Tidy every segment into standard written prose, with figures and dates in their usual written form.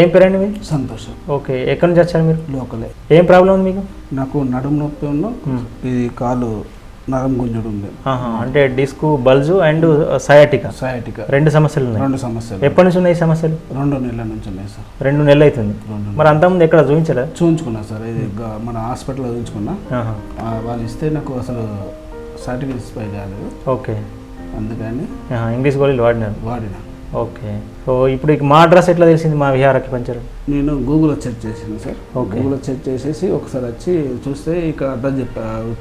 ఏం పేరండి మీరు? సంతోషం. ఓకే, ఎక్కడి నుంచి వచ్చారు మీరు? లోకలే. ఏం ప్రాబ్లం ఉంది మీకు? నాకు నడుము నొప్పి ఉన్న ఇది కాలు నరం గుంజుడు ఉంది. అంటే డిస్క్ బల్జు అండ్ సయాటికా రెండు సమస్యలు ఉన్నాయి. 2 సమస్యలు. ఎప్పటి నుంచి ఉన్నాయి ఈ సమస్యలు? 2 నెలల నుంచి ఉన్నాయి సార్. 2 నెలలు అవుతుంది. మరి అంతకుముందు ఎక్కడ చూపించలే? చూపించుకున్నా సార్, ఇది మన హాస్పిటల్లో చూపించుకున్నా. వాళ్ళు ఇస్తే నాకు అసలు సర్టిఫికేట్ ఇస్పై కాలేదు. ఓకే, అందుకని ఇంగ్లీష్ గోళీలు వాడినా. ఓకే, సో ఇప్పుడు మా అడ్రస్ ఎట్లా తెలిసింది మా విహార్ అక్యుపంక్చర్? నేను గూగుల్లో చెక్ చేసాను సార్. గూగుల్లో చెక్ చేసేసి ఒకసారి వచ్చి చూస్తే ఇక్కడ అడ్రస్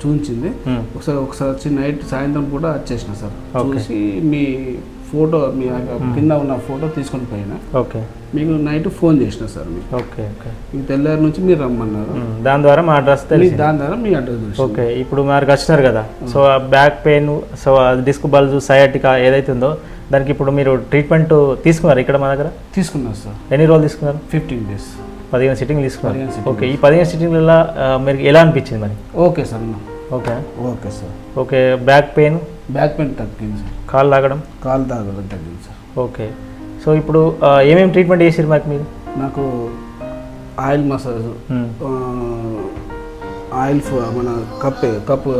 చూపించింది. ఒకసారి వచ్చి నైట్ సాయంత్రం కూడా వచ్చేసిన సార్. చూసి మీ ఫోటో, మీ కింద ఉన్న ఫోటో తీసుకొని పోయినా. ఓకే, మీకు నైట్ ఫోన్ చేసిన సార్ మీకు. ఓకే ఓకే, మీకు తెల్లారి నుంచి మీరు రమ్మన్నారు. దాని ద్వారా మా అడ్రస్ దాని ద్వారా మీ అడ్రస్ తెలుసు. ఓకే, ఇప్పుడు మరి వచ్చినారు కదా, సో ఆ back pain, so disc bulge sciatica ఏదైతే ఉందో దానికి ఇప్పుడు మీరు ట్రీట్మెంట్ తీసుకున్నారు ఇక్కడ మా దగ్గర? తీసుకున్నారు సార్. ఎన్ని రోజులు తీసుకున్నారు? 15 days. 15 సిట్టింగ్ తీసుకున్నారు. ఓకే, ఈ 15 సిట్టింగ్లలో మీరు ఎలా అనిపించింది మరి? Okay sir. Okay okay sir. Okay, back pain తగ్గింది సార్. కాలు తాగడం తగ్గింది సార్. ఓకే, సో ఇప్పుడు ఏమేమి ట్రీట్మెంట్ చేసారు మాకు మీరు? నాకు ఆయిల్ మసాజ్, ఆయిల్ మన కప్పు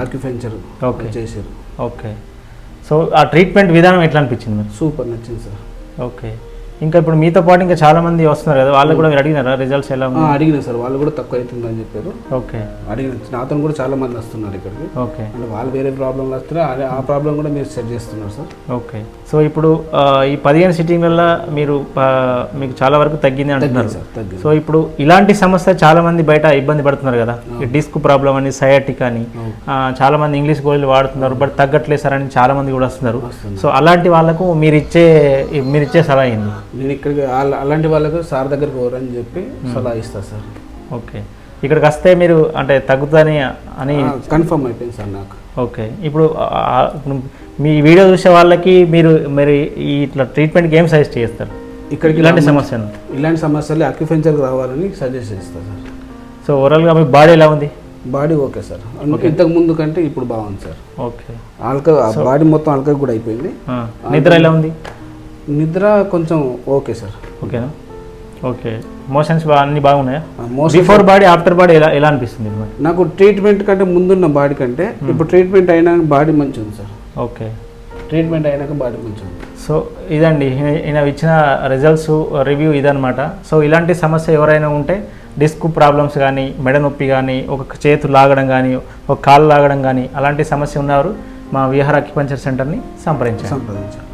ఆక్యుపెంచర్ చేశారు. ఓకే, సో ఆ ట్రీట్మెంట్ విధానం ఎట్లా అనిపించింది మరి? సూపర్ నచ్చింది సార్. ఓకే, ఇంకా ఇప్పుడు మీతో పాటు ఇంకా చాలా మంది వస్తున్నారు కదా, వాళ్ళు కూడా మీరు అడిగినారా రిజల్ట్స్ ఎలా ఉన్నాయి? అడిగిన సార్, వాళ్ళు కూడా తక్కువ అవుతుందని చెప్పారు. ఓకే, అడిగిన నాతో కూడా చాలా మంది వస్తున్నారు ఇక్కడికి. ఓకే, అంటే వాళ్ళు వేరే ప్రాబ్లంలు వస్తున్నారు, ఆ ప్రాబ్లం కూడా మీరు సెట్ చేస్తున్నారు సార్. ఓకే, సో ఇప్పుడు ఈ 15 సిట్టింగ్లలో మీకు చాలా వరకు తగ్గింది అంటున్నారు సార్. సో ఇప్పుడు ఇలాంటి సమస్య చాలా మంది బయట ఇబ్బంది పడుతున్నారు కదా, ఈ డిస్క్ ప్రాబ్లం అని, సయాటిక్ అని, చాలా మంది ఇంగ్లీష్ గోళీలు వాడుతున్నారు, బట్ తగ్గట్లేదు సార్ అని చాలా మంది కూడా వస్తున్నారు. సో అలాంటి వాళ్ళకు మీరు ఇచ్చే సలహా ఏంది? నేను ఇక్కడికి అలాంటి వాళ్ళకు సార్ దగ్గరికి పోరని చెప్పి సలహా ఇస్తాను సార్. ఓకే, ఇక్కడికి వస్తే మీరు అంటే తగ్గుతుందని అని కన్ఫర్మ్ అయిపోయింది సార్ నాకు. ఓకే, ఇప్పుడు మీ వీడియో చూసే వాళ్ళకి మీరు ఇట్లా ట్రీట్మెంట్కి ఏం సజెస్ట్ చేస్తారు? ఇక్కడికి ఇలాంటి సమస్యలు అక్యుపెంక్చర్కి రావాలని సజెస్ట్ చేస్తారు సార్. సో ఓవరాల్గా మీ బాడీ ఎలా ఉంది? బాడీ ఓకే సార్, ఇంతకు ముందు కంటే ఇప్పుడు బాగుంది సార్. ఓకే, బాడీ మొత్తం అల్క కూడా అయిపోయింది. నిద్ర ఎలా ఉంది? నిద్ర కొంచెం ఓకే సార్. ఓకేనా? ఓకే, మోషన్స్ అన్ని బాగున్నాయా? బిఫోర్ బాడీ ఆఫ్టర్ బాడీ ఎలా అనిపిస్తుంది? నాకు ట్రీట్మెంట్ కంటే ముందున్న బాడీ కంటే ఇప్పుడు ట్రీట్మెంట్ అయినాక బాడీ మంచిగా ఉంది సార్. ఓకే, ట్రీట్మెంట్ అయినాక బాడీ మంచిగా ఉంది. సో ఇదండి ఈయన ఇచ్చిన రిజల్ట్స్ రివ్యూ ఇదనమాట. సో ఇలాంటి సమస్య ఎవరైనా ఉంటే, డిస్క్ ప్రాబ్లమ్స్ కానీ, మెడ నొప్పి కానీ, ఒక చేతు లాగడం కానీ, ఒక కాలు లాగడం కానీ, అలాంటి సమస్య ఉన్నవారు మా విహార్ అక్యుపంక్చర్ సెంటర్ని సంప్రదించారు.